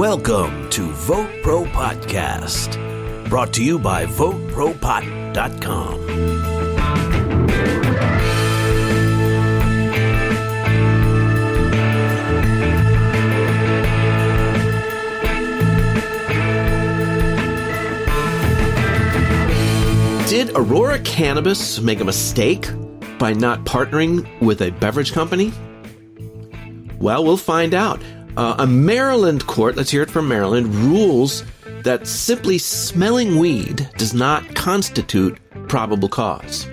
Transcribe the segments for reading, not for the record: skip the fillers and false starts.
Welcome to VoteProPot-Cast, brought to you by VoteProPot.com. Did Aurora Cannabis make a mistake by not partnering with a beverage company? Well, we'll find out. A Maryland court, let's hear it from Maryland, rules that simply smelling weed does not constitute probable cause.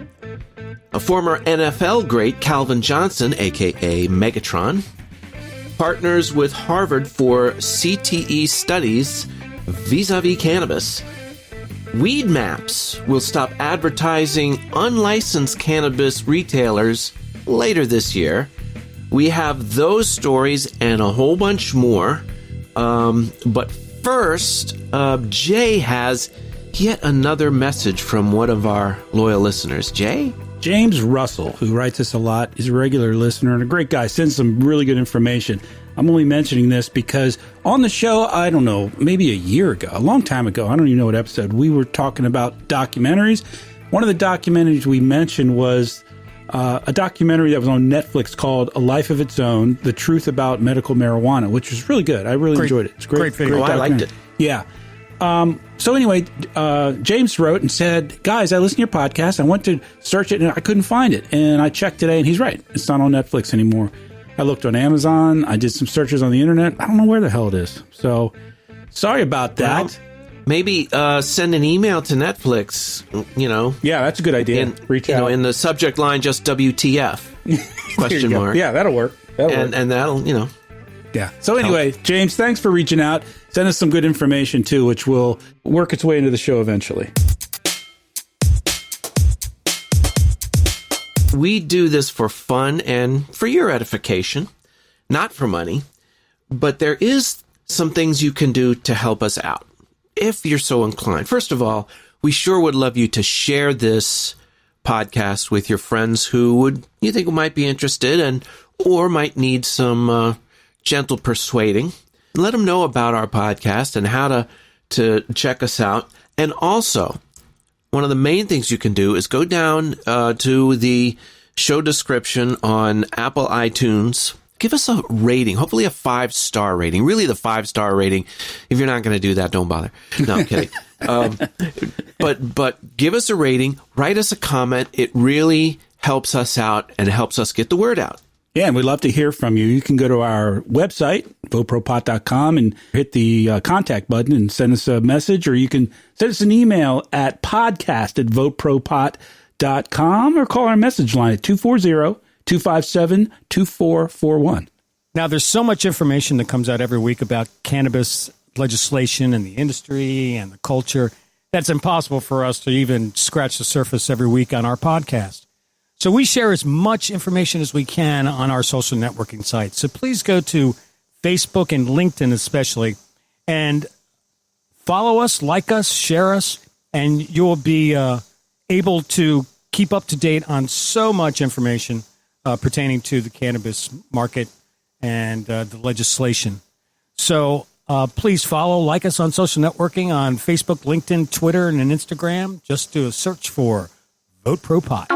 A former NFL great, Calvin Johnson, aka Megatron, partners with Harvard for CTE studies vis-a-vis cannabis. WeedMaps will stop advertising unlicensed cannabis retailers later this year. We have those stories and a whole bunch more. But first, Jay has yet another message from one of our loyal listeners. Jay? James Russell, who writes us a lot, is a regular listener and a great guy, sends some really good information. I'm only mentioning this because on the show, I don't know, maybe a year ago, a long time ago, I don't even know what episode, we were talking about documentaries. One of the documentaries we mentioned was a documentary that was on Netflix called A Life of Its Own, The Truth About Medical Marijuana, which was really good. I really enjoyed it. It's great video. I liked it. Yeah. So anyway, James wrote and said, guys, I listened to your podcast. I went to search it and I couldn't find it. And I checked today and he's right. It's not on Netflix anymore. I looked on Amazon. I did some searches on the internet. I don't know where the hell it is. So sorry about that. Well, maybe send an email to Netflix, Yeah, that's a good idea. Reach out. In the subject line, just WTF, question mark. Yeah, that'll work. And that'll, Yeah. So anyway, James, thanks for reaching out. Send us some good information, too, which will work its way into the show eventually. We do this for fun and for your edification, not for money. But there is some things you can do to help us out, if you're so inclined. First of all, we sure would love you to share this podcast with your friends who you think might be interested or might need some gentle persuading. Let them know about our podcast and how to check us out. And also, one of the main things you can do is go down to the show description on Apple iTunes. Give us a rating, hopefully a 5-star rating. Really, the 5-star rating. If you're not going to do that, don't bother. No, I'm kidding. But give us a rating. Write us a comment. It really helps us out and helps us get the word out. Yeah, and we'd love to hear from you. You can go to our website, VoteProPot.com, and hit the contact button and send us a message, or you can send us an email at podcast@VoteProPot.com or call our message line at 240-257-2441. Now, there's so much information that comes out every week about cannabis legislation and the industry and the culture that's impossible for us to even scratch the surface every week on our podcast. So we share as much information as we can on our social networking sites. So please go to Facebook and LinkedIn especially and follow us, like us, share us, and you'll be able to keep up to date on so much information pertaining to the cannabis market and the legislation. So please follow, like us on social networking on Facebook, LinkedIn, Twitter, and Instagram. Just do a search for VoteProPot.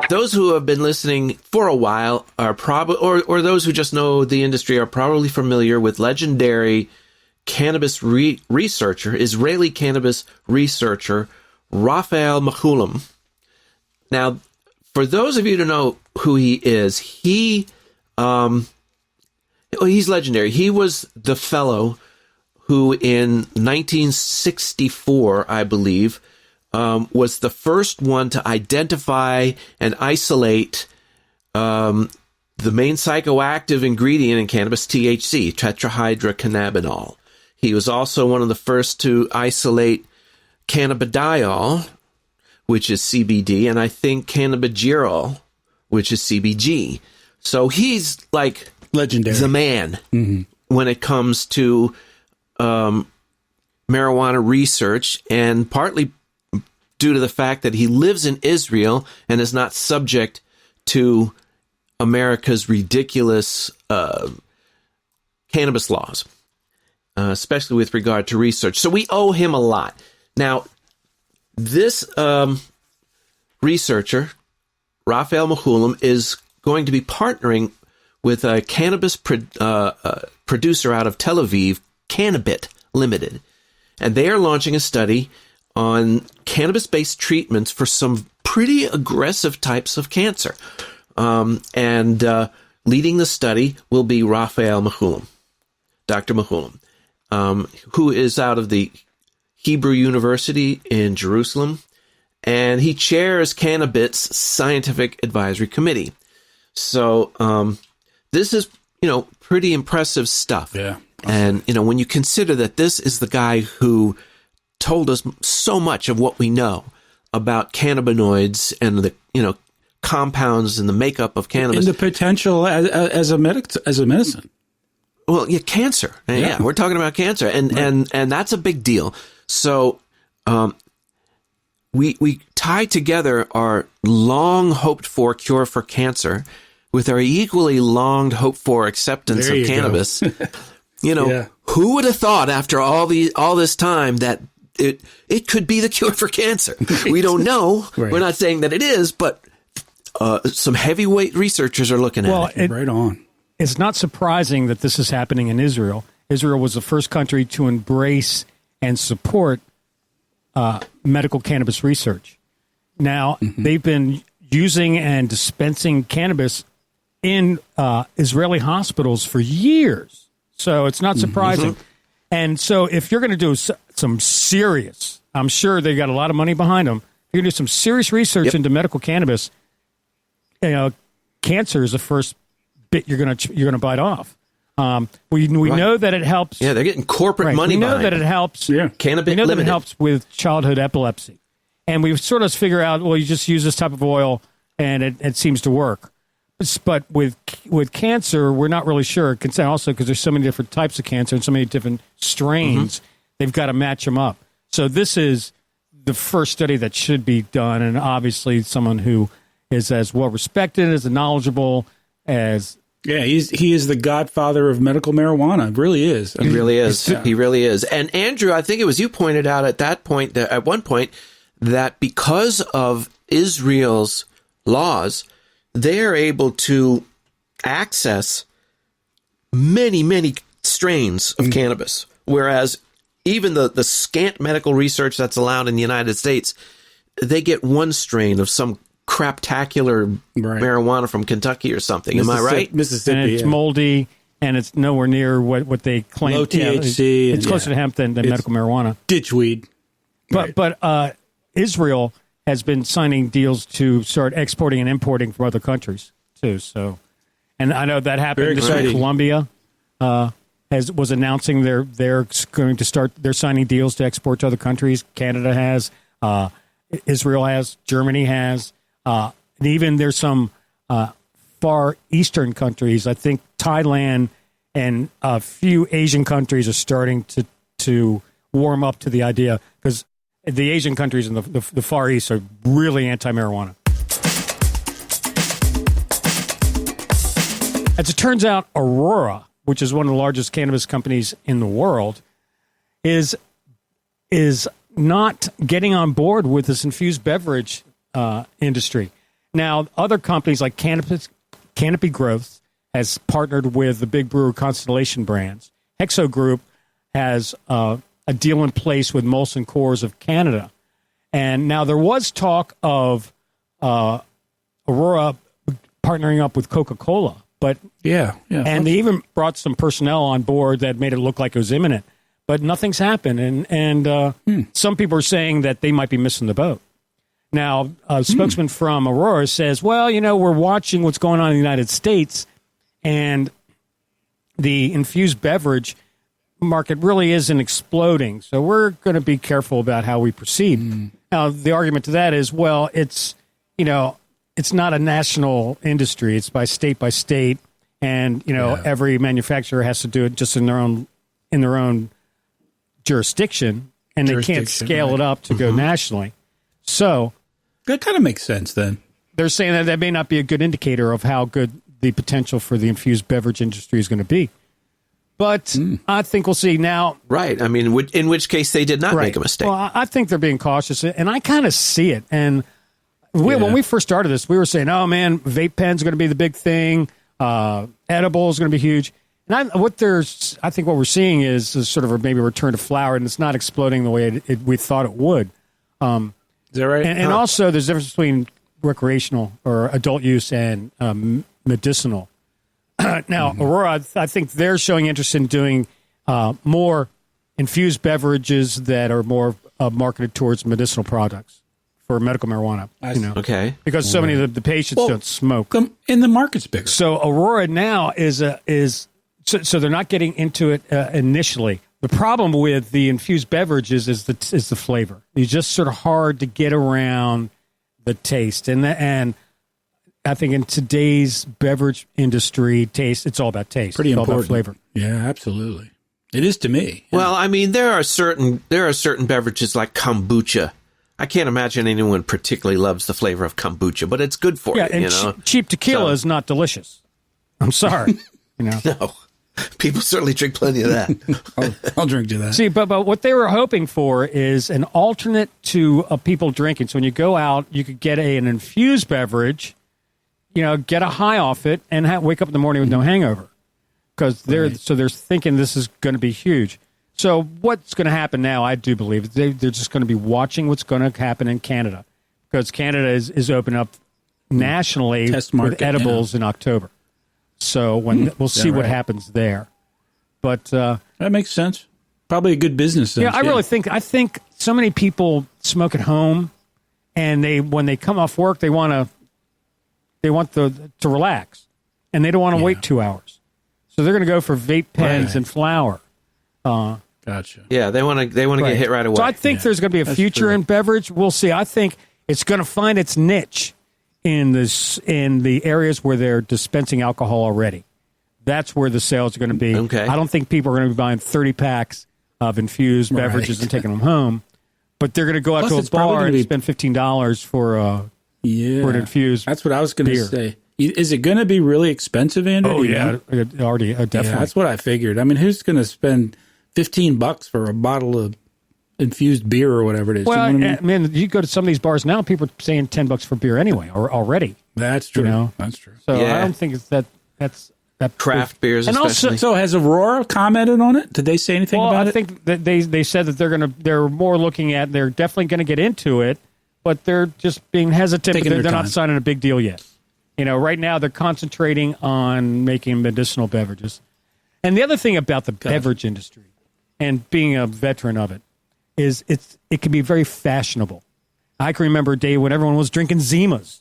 Those who have been listening for a while are probably, or those who just know the industry are probably familiar with legendary cannabis researcher, Israeli cannabis researcher, Raphael Mechoulam. Now, for those of you to know who he is, he's legendary. He was the fellow who in 1964, I believe, was the first one to identify and isolate the main psychoactive ingredient in cannabis, THC, tetrahydrocannabinol. He was also one of the first to isolate cannabidiol, which is CBD, and I think cannabigerol, which is CBG. So he's like legendary, the man when it comes to marijuana research, and partly due to the fact that he lives in Israel and is not subject to America's ridiculous cannabis laws, especially with regard to research. So we owe him a lot. Now, this researcher, Raphael Mechoulam, is going to be partnering with a cannabis producer out of Tel Aviv, Cannabis Limited. And they are launching a study on cannabis-based treatments for some pretty aggressive types of cancer. And leading the study will be Raphael Mechoulam, Dr. Mechoulam, who is out of the Hebrew University in Jerusalem, and he chairs Cannabis Scientific Advisory Committee. So this is, pretty impressive stuff. Yeah. And, when you consider that this is the guy who told us so much of what we know about cannabinoids and the, compounds and the makeup of cannabis. And the potential as a medicine. Well, yeah, cancer. Yeah, we're talking about cancer. And that's a big deal. So we tie together our long hoped for cure for cancer with our equally long hoped for acceptance of cannabis. Who would have thought after all this time that it could be the cure for cancer? We don't know. Right. We're not saying that it is, but some heavyweight researchers are looking at it. Right on. It's not surprising that this is happening in Israel. Israel was the first country to embrace and support medical cannabis research. Now, they've been using and dispensing cannabis in Israeli hospitals for years. So it's not surprising. And so if you're going to do some serious, I'm sure they've got a lot of money behind them, if you're going to do some serious research into medical cannabis, cancer is the first bit you're going to bite off. We know that it helps. Yeah, they're getting corporate money. We know that it helps. Yeah, Cannabis we know Limited. that it helps with childhood epilepsy, and we've sort of figured out. Well, you just use this type of oil, and it seems to work. But with cancer, we're not really sure. Also, because there's so many different types of cancer and so many different strains, they've got to match them up. So this is the first study that should be done, and obviously someone who is as well respected, as knowledgeable as. Yeah, he is the godfather of medical marijuana. Really is. He really is. He really is. And Andrew, I think it was you pointed out at one point that because of Israel's laws, they are able to access many, many strains of cannabis, whereas even the scant medical research that's allowed in the United States, they get one strain of some craptacular marijuana from Kentucky or something. Am I right? Mississippi. And it's moldy, and it's nowhere near what they claim. Low THC. It's closer to hemp than medical marijuana. Ditchweed. But Israel has been signing deals to start exporting and importing from other countries too. So, and I know that happened. This week, Colombia was announcing they're going to start. They're signing deals to export to other countries. Canada has, Israel has, Germany has, and even there's some far eastern countries. I think Thailand and a few Asian countries are starting to warm up to the idea because the Asian countries in the Far East are really anti-marijuana. As it turns out, Aurora, which is one of the largest cannabis companies in the world, is not getting on board with this infused beverage industry. Now, other companies like Canopy Growth has partnered with the big brewer Constellation Brands. Hexo Group has a deal in place with Molson Coors of Canada. And now there was talk of Aurora partnering up with Coca-Cola. But and they even brought some personnel on board that made it look like it was imminent. But nothing's happened. And some people are saying that they might be missing the boat. Now, a spokesman from Aurora says, well, we're watching what's going on in the United States, and the infused beverage market really isn't exploding. So we're going to be careful about how we proceed. Now, the argument to that is, well, it's not a national industry. It's by state, and every manufacturer has to do it just in their own jurisdiction, and they can't scale it up to go nationally. So that kind of makes sense. Then they're saying that may not be a good indicator of how good the potential for the infused beverage industry is going to be. But I think we'll see now. Right. I mean, in which case they did not make a mistake. Well, I think they're being cautious, and I kind of see it. And when we first started this, we were saying, oh, man, vape pens are going to be the big thing. Edible is going to be huge. And I think what we're seeing is sort of maybe a return to flower, and it's not exploding the way we thought it would. Is that right? And also, there's a difference between recreational or adult use and medicinal. Now, Aurora, I think they're showing interest in doing more infused beverages that are more marketed towards medicinal products for medical marijuana. Okay. Because so many of the patients don't smoke. And the market's bigger. So Aurora now is so they're not getting into it initially. The problem with the infused beverages is the flavor. It's just sort of hard to get around the taste, and I think in today's beverage industry, taste, it's all about taste. Pretty it's important. All about flavor. Yeah, absolutely. It is to me. Well, I mean, there are certain beverages like kombucha. I can't imagine anyone particularly loves the flavor of kombucha, but it's good for you. And cheap tequila is not delicious. I'm sorry. No. People certainly drink plenty of that. I'll drink to that. See, but what they were hoping for is an alternate to people drinking. So when you go out, you could get an infused beverage, get a high off it, and wake up in the morning with no hangover. Because they're thinking this is going to be huge. So what's going to happen now, I do believe, they're just going to be watching what's going to happen in Canada. Because Canada is opening up nationally with edibles in October. So we'll see what happens there. But that makes sense. Probably a good business sense. Yeah, I think so many people smoke at home, and when they come off work, they want to relax, and they don't want to wait 2 hours. So they're going to go for vape pens and flour. Gotcha. Yeah, they want to get hit right away. So I think there's going to be a future in beverage. We'll see. I think it's going to find its niche in the areas where they're dispensing alcohol already. That's where the sales are going to be. Okay. I don't think people are going to be buying 30 packs of infused beverages and taking them home, but they're going to go out to a bar and spend $15 for an infused. That's what I was going to say. Is it going to be really expensive, Andrew? Oh yeah, already definitely. Yeah, that's what I figured. I mean, who's going to spend $15 for a bottle of infused beer or whatever it is? Well, you know what I mean? Man, you go to some of these bars now, people are saying $10 for beer anyway, or already. That's true. That's true. So I don't think that's craft beers, and especially. Also, so has Aurora commented on it? Did they say anything about it? I think that they said that they're more looking at, they're definitely going to get into it, but they're just being hesitant. They're not signing a big deal yet. Right now they're concentrating on making medicinal beverages. And the other thing about the beverage industry, and being a veteran of it, is it can be very fashionable. I can remember a day when everyone was drinking Zimas.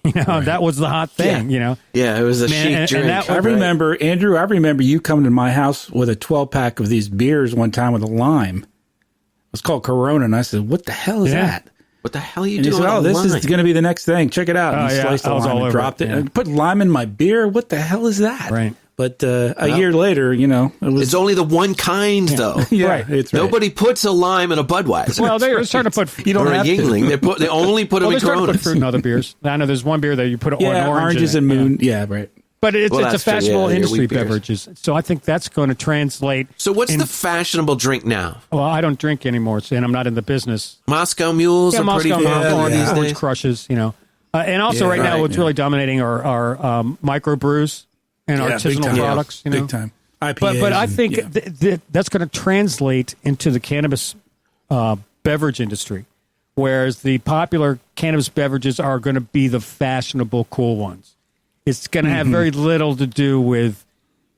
That was the hot thing, Yeah, it was a chic drink. I remember, Andrew, you coming to my house with a 12-pack of these beers one time with a lime. It was called Corona, and I said, what the hell is that? What the hell are you and doing? He said, this is going to be the next thing. Check it out. And he sliced the lime and dropped it. And put lime in my beer. What the hell is that? Right. But a year later, it's only the one kind, though. Right. It's Nobody puts a lime in a Budweiser. Well, they're starting to put you don't have a Yingling. They only put them in Coronas. Put fruit in other beers. I know there's one beer that you put oranges and moon. Yeah, right. But it's a fashionable industry, beverages. So I think that's going to translate. So what's the fashionable drink now? Well, I don't drink anymore, and I'm not in the business. Moscow Mules are pretty popular these days. Orange Crushes, And also right now what's really dominating are microbrews and artisanal products. Big time. IPAs but I think that's going to translate into the cannabis beverage industry, whereas the popular cannabis beverages are going to be the fashionable, cool ones. It's going to have very little to do with,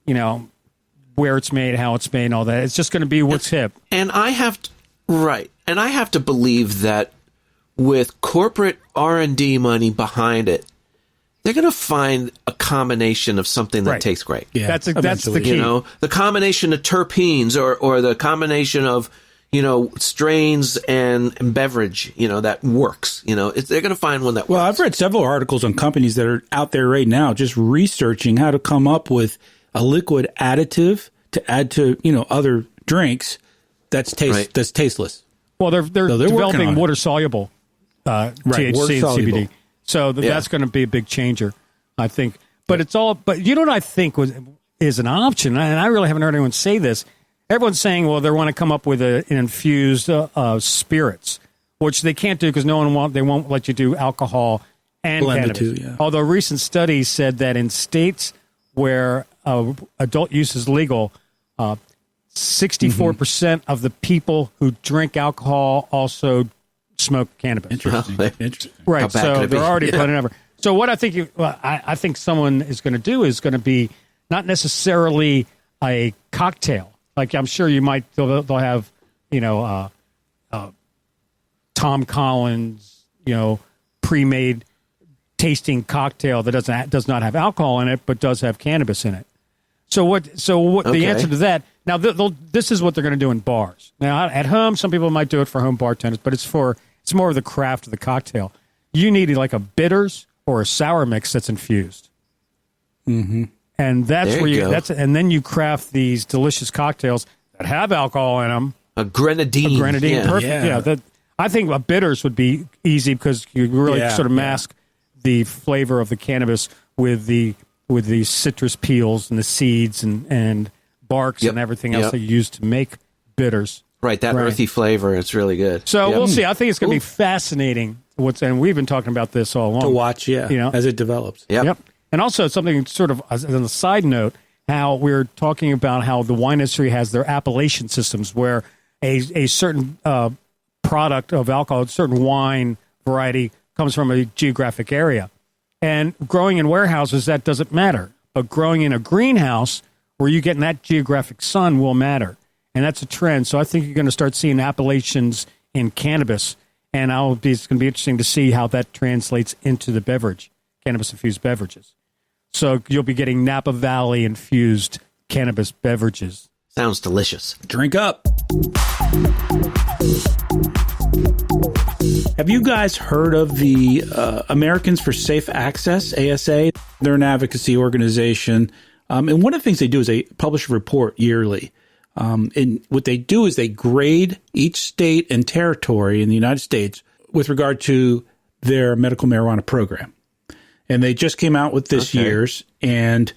where it's made, how it's made, and all that. It's just going to be what's hip. And I have to believe that with corporate R&D money behind it, they're going to find a combination of something that tastes great. Yeah, that's the key. The combination of terpenes or the combination of strains and beverage, that works. They're going to find one that works. Well, I've read several articles on companies that are out there right now just researching how to come up with a liquid additive to add to, other drinks that's tasteless. Well, they're developing water-soluble THC and CBD. So that's going to be a big changer, I think. But it's all. But you know what I think is an option. And I really haven't heard anyone say this. Everyone's saying, well, they want to come up with an infused spirits, which they can't do because they won't let you do alcohol and blend cannabis. the two, yeah. Although recent studies said that in states where adult use is legal, 64% of the people who drink alcohol also smoke cannabis. Interesting. Right, so they're already blending over. So what I think I think someone is going to do is going to be not necessarily a cocktail. Like I'm sure you might they'll have Tom Collins pre-made tasting cocktail that does not have alcohol in it but does have cannabis in it. So what the answer to that now this is what they're going to do in bars. Now at home some people might do it for home bartenders, but it's more of the craft of the cocktail. You need like a bitters or a sour mix that's infused. Mm-hmm. And that's and then you craft these delicious cocktails that have alcohol in them. A grenadine. Perfect. Yeah. I think a bitters would be easy because you really sort of mask the flavor of the cannabis with the citrus peels and the seeds and barks and everything else that you use to make bitters. Right, that earthy flavor. It's really good. So we'll see. I think it's going to be fascinating. And we've been talking about this all along. To watch, as it develops. Yep. And also something sort of as a side note, how we're talking about how the wine industry has their appellation systems where a certain product of alcohol, a certain wine variety comes from a geographic area. And growing in warehouses, that doesn't matter. But growing in a greenhouse where you're getting that geographic sun will matter. And that's a trend. So I think you're going to start seeing appellations in cannabis. And it's going to be interesting to see how that translates into the beverage, cannabis-infused beverages. So you'll be getting Napa Valley-infused cannabis beverages. Sounds delicious. Drink up. Have you guys heard of the Americans for Safe Access, ASA? They're an advocacy organization. And one of the things they do is they publish a report yearly. And what they do is they grade each state and territory in the United States with regard to their medical marijuana program. And they just came out with this year's. And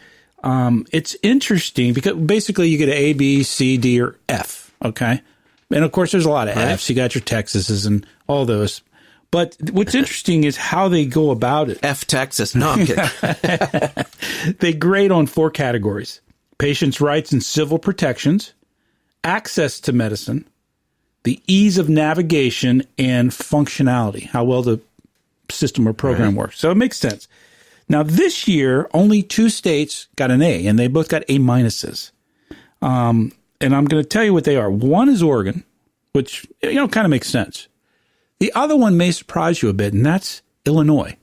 it's interesting because basically you get an A, B, C, D, or F. Okay. And of course, there's a lot of Fs. You got your Texases and all those. But what's interesting is how they go about it. F Texas. No, I'm kidding. They grade on 4 categories: patients' rights and civil protections, access to medicine, the ease of navigation, and functionality, how well the system or program works. So it makes sense. Now, this year, only 2 states got an A, and they both got A minuses. And I'm going to tell you what they are. One is Oregon, which, kind of makes sense. The other one may surprise you a bit, and that's Illinois.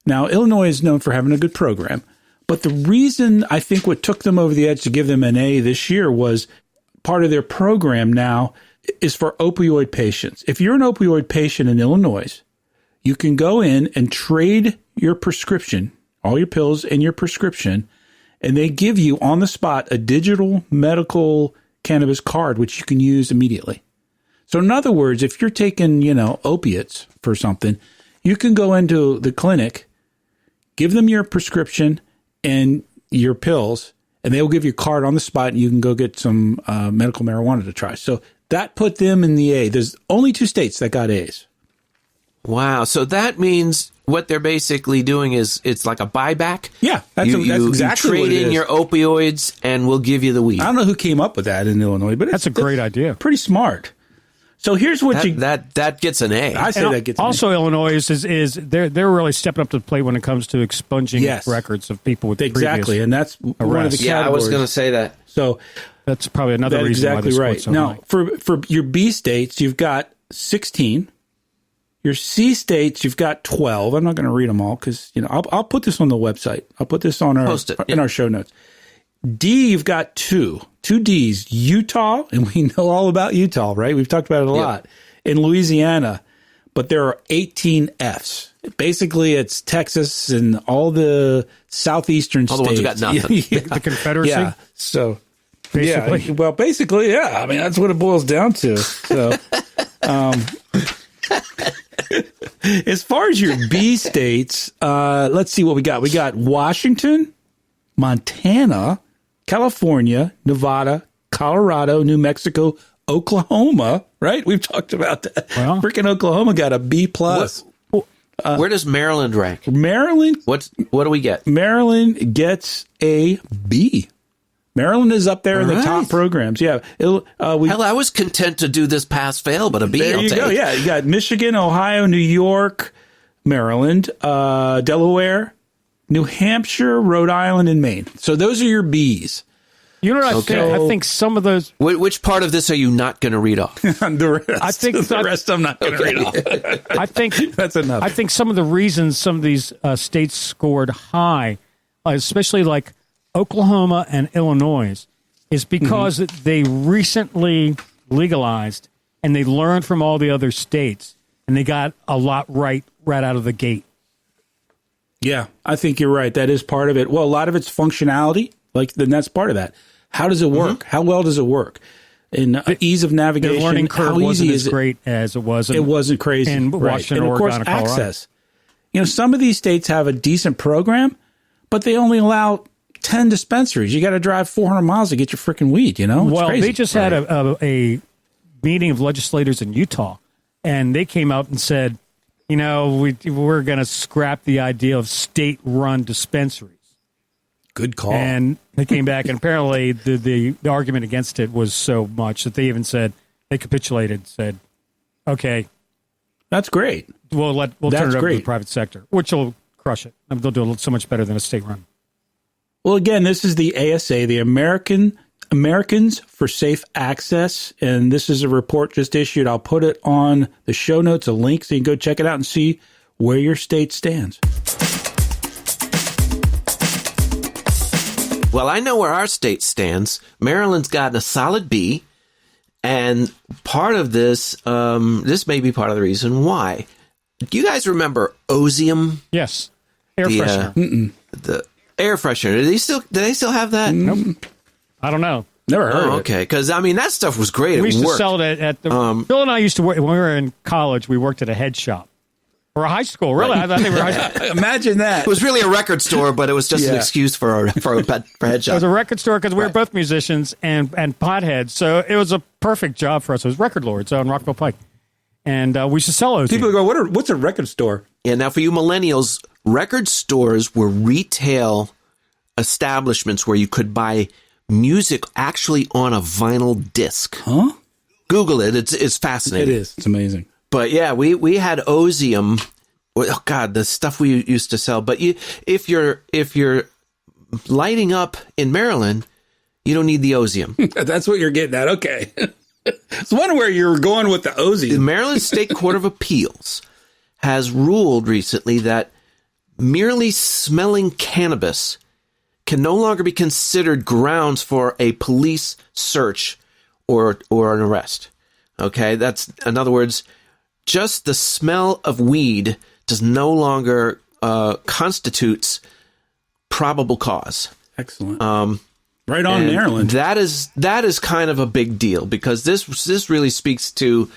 Now, Illinois is known for having a good program, but the reason I think what took them over the edge to give them an A this year was part of their program now is for opioid patients. If you're an opioid patient in Illinois, you can go in and trade your prescription, all your pills and your prescription, and they give you on the spot a digital medical cannabis card, which you can use immediately. So in other words, if you're taking, opiates for something, you can go into the clinic, give them your prescription and your pills, and they will give you a card on the spot, and you can go get some medical marijuana to try. So that put them in the A. There's only 2 states that got A's. Wow. So that means what they're basically doing is it's like a buyback. Yeah, that's exactly you what trade it in is. your opioids, and we'll give you the weed. I don't know who came up with that in Illinois, but that's a great idea. Pretty smart. So here's what that gets an A. I say that gets also an A. Illinois is they're really stepping up to the plate when it comes to expunging records of people with exactly, and that's one of the categories. Yeah, I was going to say that. So that's probably another reason exactly why right. So now, high. for your B states, you've got 16. Your C states, you've got 12. I'm not going to read them all because I'll put this on the website. I'll put this on in our show notes. D, you've got 2 Ds: Utah, and we know all about Utah, right? We've talked about it a lot. In Louisiana, but there are 18 Fs. Basically, it's Texas and all the southeastern states. All the ones who got nothing. The Confederacy. Yeah. So basically. Basically, yeah. I mean, that's what it boils down to. So, as far as your B states, let's see what we got. We got Washington, Montana, California, Nevada, Colorado, New Mexico, Oklahoma, right? We've talked about that. Well, freaking Oklahoma got a B+. Where does Maryland rank? Maryland, What do we get? Maryland gets a B. Maryland is up there in the top programs. Yeah. Hell, I was content to do this pass-fail, but a B There I'll you take. go. Yeah, you got Michigan, Ohio, New York, Maryland, Delaware, New Hampshire, Rhode Island, and Maine. So those are your Bs. You know what I think some of those. Which part of this are you not going to read off? The rest, I think the rest I'm not going to read off. I think That's enough. I think some of the reasons some of these states scored high, especially like Oklahoma and Illinois, is because they recently legalized and they learned from all the other states and they got a lot right out of the gate. Yeah, I think you're right. That is part of it. Well, a lot of it's functionality. Then that's part of that. How does it work? How well does it work? And ease of navigation. The learning curve how easy wasn't is as great as it was. It wasn't crazy. In Washington, And of Oregon, course, and Colorado. access. Some of these states have a decent program, but they only allow 10 dispensaries. You got to drive 400 miles to get your freaking weed, It's Well, crazy. they just had a meeting of legislators in Utah, and they came out and said, we're going to scrap the idea of state-run dispensaries. Good call. And they came back, and apparently the argument against it was so much that they even said, they capitulated, said, okay, That's great. we'll turn it over to great. the private sector, which will crush it. They'll do it so much better than a state-run. Well, again, this is the ASA, the Americans for Safe Access, and this is a report just issued. I'll put it on the show notes, a link, so you can go check it out and see where your state stands. Well, I know where our state stands. Maryland's gotten a solid B, and part of this, this may be part of the reason why. Do you guys remember Ozium? Yes. Air freshener. The air freshener. Do they still have that? Nope. I don't know. Never heard of it. Okay, because that stuff was great. We It used to worked. sell it at the. Bill and I used to work when we were in college. We worked at a head shop or a high school. Really, I thought they were high school. Imagine that. It was really a record store, but it was just an excuse for head It shop. was a record store because we were both musicians and potheads, so it was a perfect job for us. It was Record Lords on Rockville Pike, and we used to sell those. People go, what's a record store? Yeah, now for you millennials, record stores were retail establishments where you could buy music actually on a vinyl disc. Huh? Google it. It's fascinating. It is. It's amazing. But yeah, we had Ozium. Oh God, the stuff we used to sell. But if you're lighting up in Maryland, you don't need the Ozium. That's what you're getting at. Okay. It's wondering where you were going with the The Ozium. Maryland State Court of Appeals has ruled recently that merely smelling cannabis can no longer be considered grounds for a police search or an arrest. Okay, that's in other words, just the smell of weed does no longer constitutes probable cause. Excellent. Right on, And Maryland. That is kind of a big deal because this really speaks to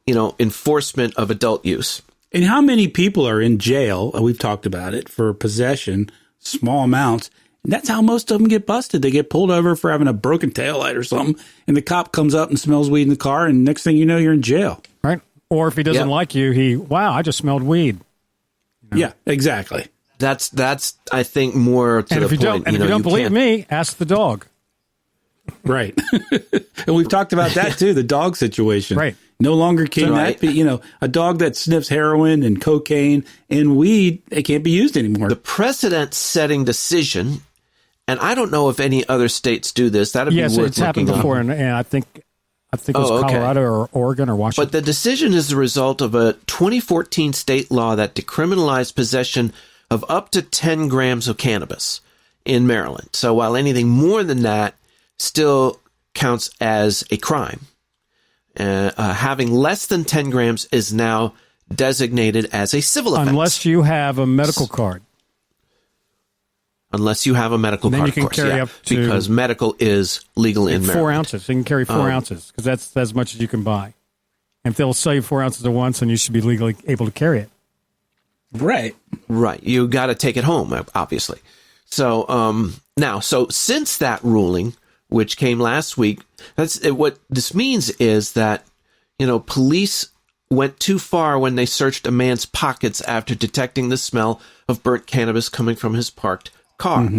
enforcement of adult use. And how many people are in jail? We've talked about it for possession, small amounts. And that's how most of them get busted. They get pulled over for having a broken taillight or something, and the cop comes up and smells weed in the car, and next thing you know, you're in jail. Right? Or if he doesn't like you, I just smelled weed. Yeah, exactly. That's I think more to And the if you point. don't, if you don't believe can't- me, ask the dog. Right. And we've talked about that too, the dog situation. Right. No longer can Right. that be, a dog that sniffs heroin and cocaine and weed, it can't be used anymore. the precedent-setting decision, and I don't know if any other states do this. That'd Yes, be worth it's happened looking up. before, and I think it was Oh, okay. Colorado or Oregon or Washington. But the decision is the result of a 2014 state law that decriminalized possession of up to 10 grams of cannabis in Maryland. So while anything more than that still counts as a crime, having less than 10 grams is now designated as a civil offense. Unless you have a medical card. Unless you have a medical Then card, you can of course, carry yeah, up to- because medical is legal in 4 Maryland. ounces. You can carry 4 ounces because that's as much as you can buy. And if they'll sell you 4 ounces at once, then you should be legally able to carry it. Right. Right. You got to take it home, obviously. So, Now, so since that ruling, which came last week, what this means is that, police went too far when they searched a man's pockets after detecting the smell of burnt cannabis coming from his parked car.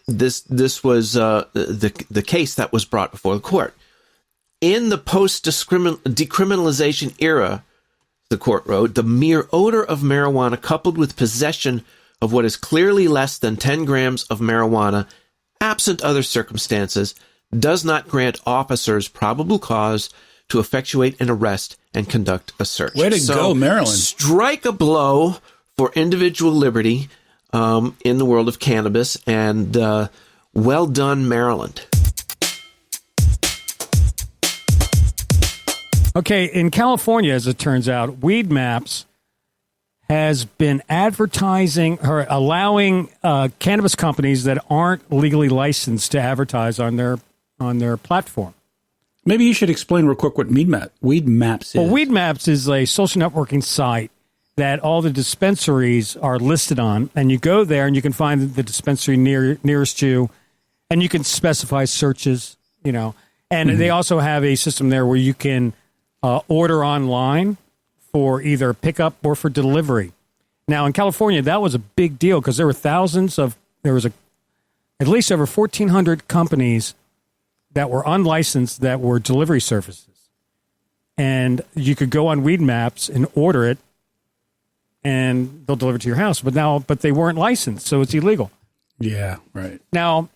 This was the case that was brought before the court. In the post-decriminalization era, the court wrote, the mere odor of marijuana coupled with possession of what is clearly less than 10 grams of marijuana, absent other circumstances, does not grant officers probable cause to effectuate an arrest and conduct a search. Way to go, Maryland. Strike a blow for individual liberty in the world of cannabis, and well done, Maryland. Okay, in California, as it turns out, WeedMaps has been advertising or allowing cannabis companies that aren't legally licensed to advertise on their platform. Maybe you should explain real quick what WeedMaps is. Well, WeedMaps is a social networking site that all the dispensaries are listed on, and you go there and you can find the dispensary nearest you, and you can specify searches, and they also have a system there where you can order online for either pickup or for delivery. Now, in California, that was a big deal because there was at least over 1,400 companies that were unlicensed that were delivery services. And you could go on WeedMaps and order it, and they'll deliver it to your house. But they weren't licensed, so it's illegal. Yeah, right. Now,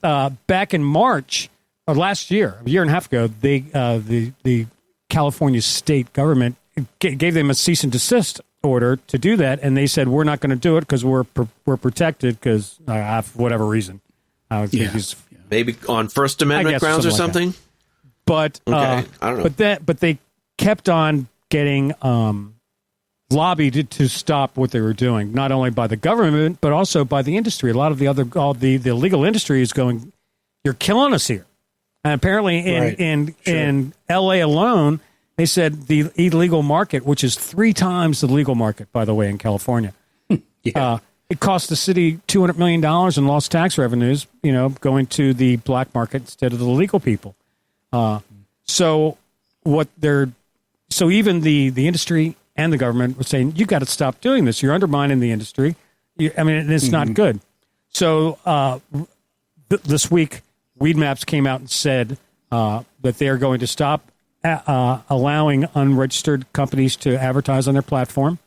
back in March of last year, a year and a half ago, the California state government gave them a cease and desist order to do that, and they said, we're not going to do it because we're protected because for whatever reason. Maybe on First Amendment grounds or something? Like but okay. I don't know. But they kept on getting lobbied to stop what they were doing, not only by the government, but also by the industry. A lot of the legal industry is going, you're killing us here. And apparently in L.A. alone, they said the illegal market, which is 3 times the legal market, by the way, in California, it cost the city $200 million in lost tax revenues, going to the black market instead of the legal people. So even the industry and the government were saying, you got to stop doing this. You're undermining the industry. It's not good. So this week, WeedMaps came out and said that they are going to stop allowing unregistered companies to advertise on their platform,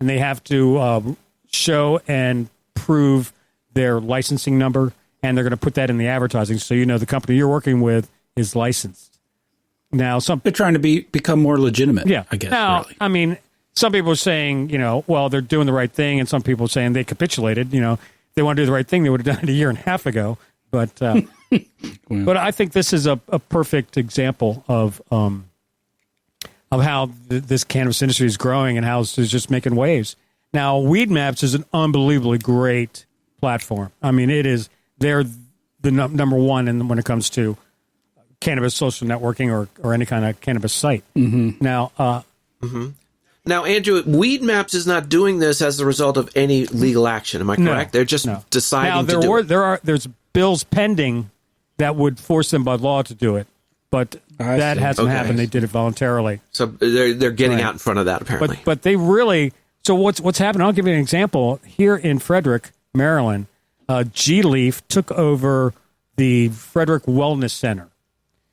and they have to show and prove their licensing number, and they're going to put that in the advertising so the company you're working with is licensed. Now, they're trying to become more legitimate. Yeah, I guess. Now, really. Some people are saying, well, they're doing the right thing, and some people are saying they capitulated. If they want to do the right thing, they would have done it a year and a half ago. But but I think this is a perfect example of how this cannabis industry is growing and how it's just making waves. Now, WeedMaps is an unbelievably great platform. They're the number one when it comes to cannabis social networking or any kind of cannabis site. Mm-hmm. Now, Now, Andrew, WeedMaps is not doing this as a result of any legal action. Am I correct? They're just deciding to do it. There's bills pending that would force them by law to do it, but that hasn't happened. They did it voluntarily. So they're getting out in front of that, apparently. But they really. So what's happened? I'll give you an example. Here in Frederick, Maryland, G-Leaf took over the Frederick Wellness Center.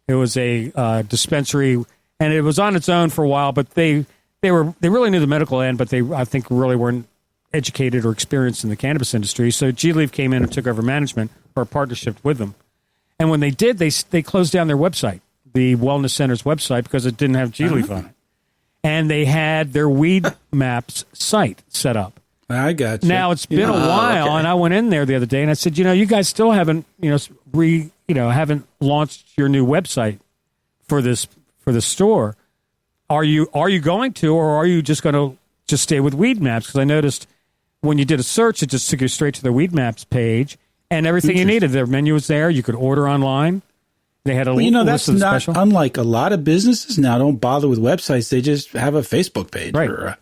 It was a dispensary, and it was on its own for a while. But they really knew the medical end, but they, I think, really weren't educated or experienced in the cannabis industry. So G-Leaf came in and took over management or a partnership with them. And when they did, they closed down their website, the Wellness Center's website, because it didn't have G-Leaf on it. And they had their WeedMaps site set up. I got you. Now, it's been a while, and I went in there the other day, and I said, you guys still haven't, haven't launched your new website for the store. Are you going to, or are you just going to just stay with WeedMaps? Because I noticed when you did a search, it just took you straight to the WeedMaps page, and everything you needed. Their menu was there. You could order online. They had a that's not unlike a lot of businesses now. Don't bother with websites; they just have a Facebook page, right? Or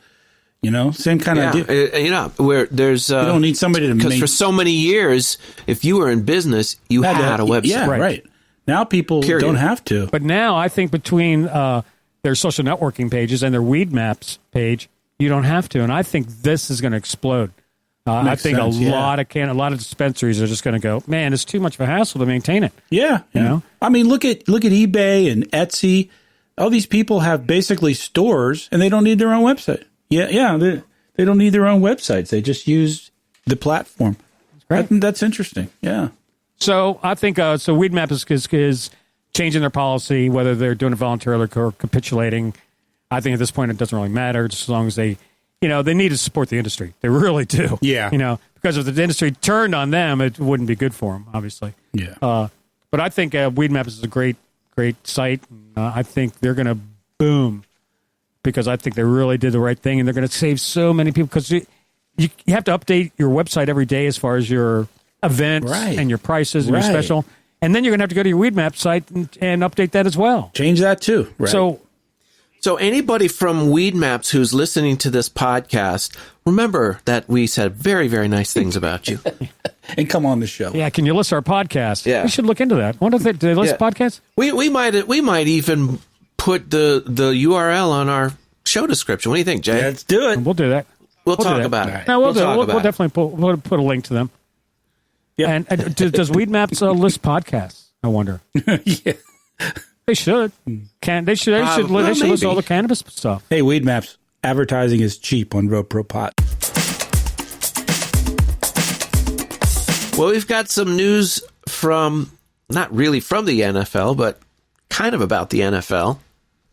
You know, same kind of idea. Where there's... you don't need somebody to because for so many years, if you were in business, you had a website. Yeah, right. Now people don't have to. But now I think between their social networking pages and their WeedMaps page, you don't have to. And I think this is going to explode. I think a lot of dispensaries are just going to go, man, it's too much of a hassle to maintain it. Yeah. You know? I mean, look at eBay and Etsy. All these people have basically stores, and they don't need their own website. Yeah, they don't need their own websites. They just use the platform. That's interesting. Yeah. So I think WeedMap is changing their policy, whether they're doing it voluntarily or capitulating. I think at this point it doesn't really matter, just as long as they need to support the industry. They really do. Yeah. Because if the industry turned on them, it wouldn't be good for them, obviously. Yeah. But I think WeedMap is a great site. I think they're going to boom because I think they really did the right thing, and they're going to save so many people because you have to update your website every day as far as your events and your prices and your special. And then you're going to have to go to your WeedMap site and update that as well. Change that too. Right. So anybody from WeedMaps who's listening to this podcast, remember that we said very, very nice things about you. And come on the show. Yeah, can you list our podcast? Yeah. We should look into that. Do they list podcasts? We might even put the URL on our show description. What do you think, Jay? Let's do it. We'll do that. We'll talk about it. Right. No, we'll definitely put a link to them. Yeah. And does WeedMaps list podcasts? I wonder. Yeah. They should. They should list all the cannabis stuff. Hey, WeedMaps, advertising is cheap on VoteProPot. Well, we've got some news from, not really from the NFL, but kind of about the NFL.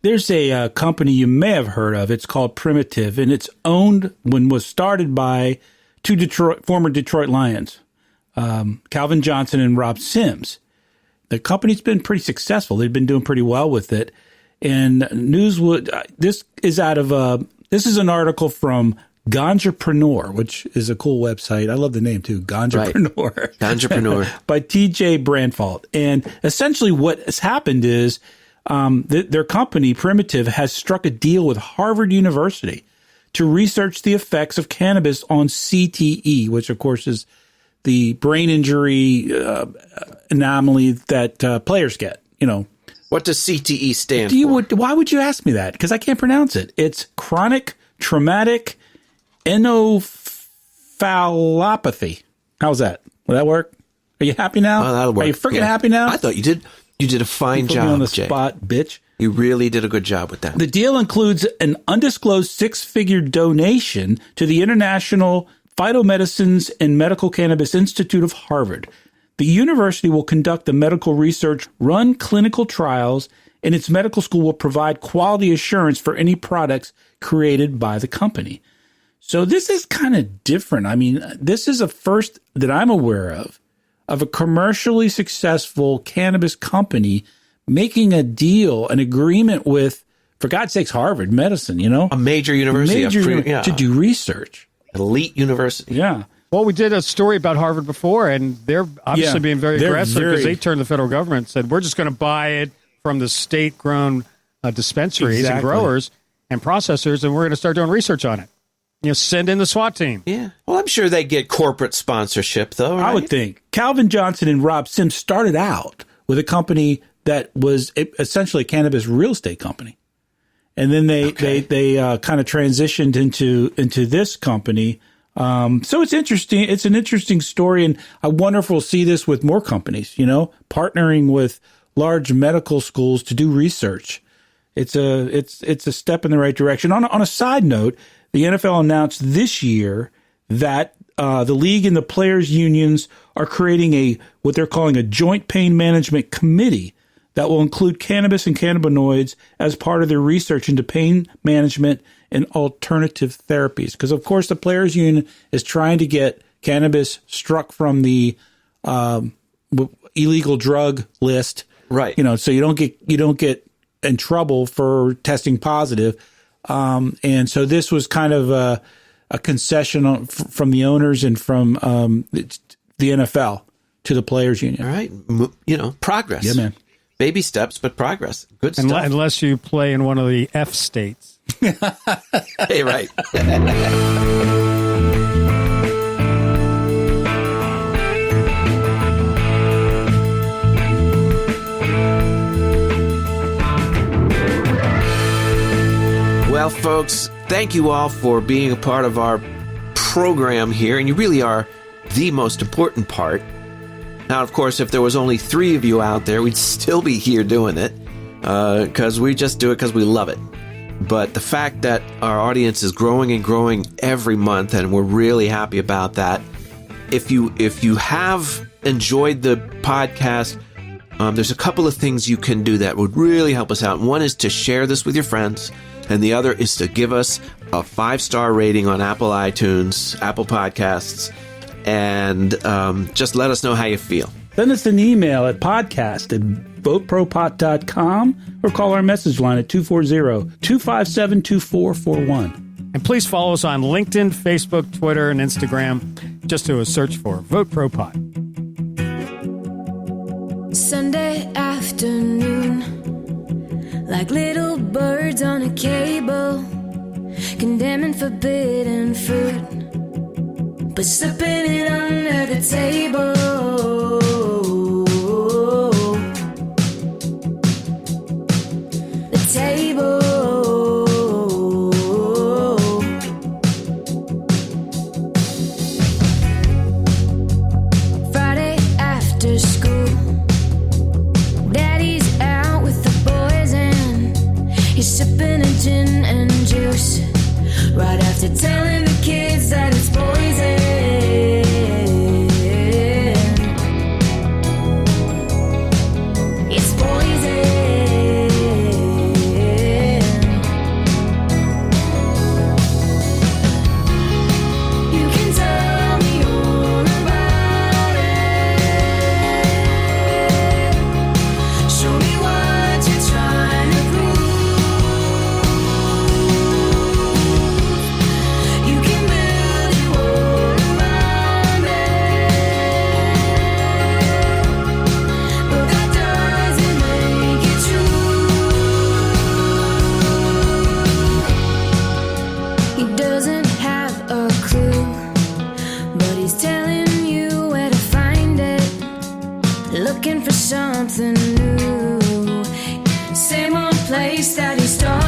There's a company you may have heard of. It's called Primitive, and it's was started by two former Detroit Lions, Calvin Johnson and Rob Sims. The company's been pretty successful. They've been doing pretty well with it. And this is an article from Ganjapreneur, which is a cool website. I love the name too, Ganjapreneur. Right. Ganjapreneur. By TJ Brandfault. And essentially what has happened is their company, Primitive, has struck a deal with Harvard University to research the effects of cannabis on CTE, which of course is the brain injury anomaly that players get. What does CTE stand for? Why would you ask me that? Because I can't pronounce it. It's chronic traumatic encephalopathy. How's that? Will that work? Are you happy now? Oh, that'll work. Are you freaking happy now? I thought you did. You did a fine job, put me on the Jay. spot, bitch. You really did a good job with that. The deal includes an undisclosed six-figure donation to the International Phytomedicines and Medical Cannabis Institute of Harvard. The university will conduct the medical research, run clinical trials, and its medical school will provide quality assurance for any products created by the company. So this is kind of different. I mean, this is a first that I'm aware of a commercially successful cannabis company making a deal, an agreement with, for God's sakes, Harvard Medicine, a major university to do research. Elite university. Yeah. Well, we did a story about Harvard before, and they're obviously being very aggressive because they turned to the federal government and said, we're just going to buy it from the state-grown dispensaries and growers and processors, and we're going to start doing research on it. Send in the SWAT team. Yeah. Well, I'm sure they get corporate sponsorship, though, right? I would think. Calvin Johnson and Rob Sims started out with a company that was essentially a cannabis real estate company. And then they kind of transitioned into this company. So it's interesting. It's an interesting story. And I wonder if we'll see this with more companies, partnering with large medical schools to do research. It's a step in the right direction. On a side note, the NFL announced this year that the league and the players' unions are creating what they're calling a joint pain management committee that will include cannabis and cannabinoids as part of their research into pain management and alternative therapies. Because, of course, the players' union is trying to get cannabis struck from the illegal drug list, right? So you don't get in trouble for testing positive. And so this was kind of a concession from the owners and from the NFL to the players' union. All right. Progress. Yeah, man. Baby steps, but progress. Good stuff. Unless you play in one of the F states. Hey, right. Well, folks, thank you all for being a part of our program here, and you really are the most important part. Now, of course, if there was only 3 of you out there, we'd still be here doing it, because we just do it because we love it. But the fact that our audience is growing and growing every month, and we're really happy about that. If you have enjoyed the podcast, there's a couple of things you can do that would really help us out. One is to share this with your friends, and the other is to give us a 5-star rating on Apple iTunes, Apple Podcasts, and just let us know how you feel. Send us an email at podcast@VoteProPot.com or call our message line at 240-257-2441. And please follow us on LinkedIn, Facebook, Twitter, and Instagram. Just do a search for Vote Pro Pot. Sunday afternoon, like little birds on a cable, condemning forbidden fruit, but slipping it under the table. The table. Friday after school, Daddy's out with the boys and he's sipping a gin and juice right after telling the kids that it's poison. It's poison. You can tell me all about it. Show me what you're trying to prove. You can build your world around it, but that doesn't make it true. He doesn't have a clue, but he's telling you where to find it. Looking for something new. Same old place that he started.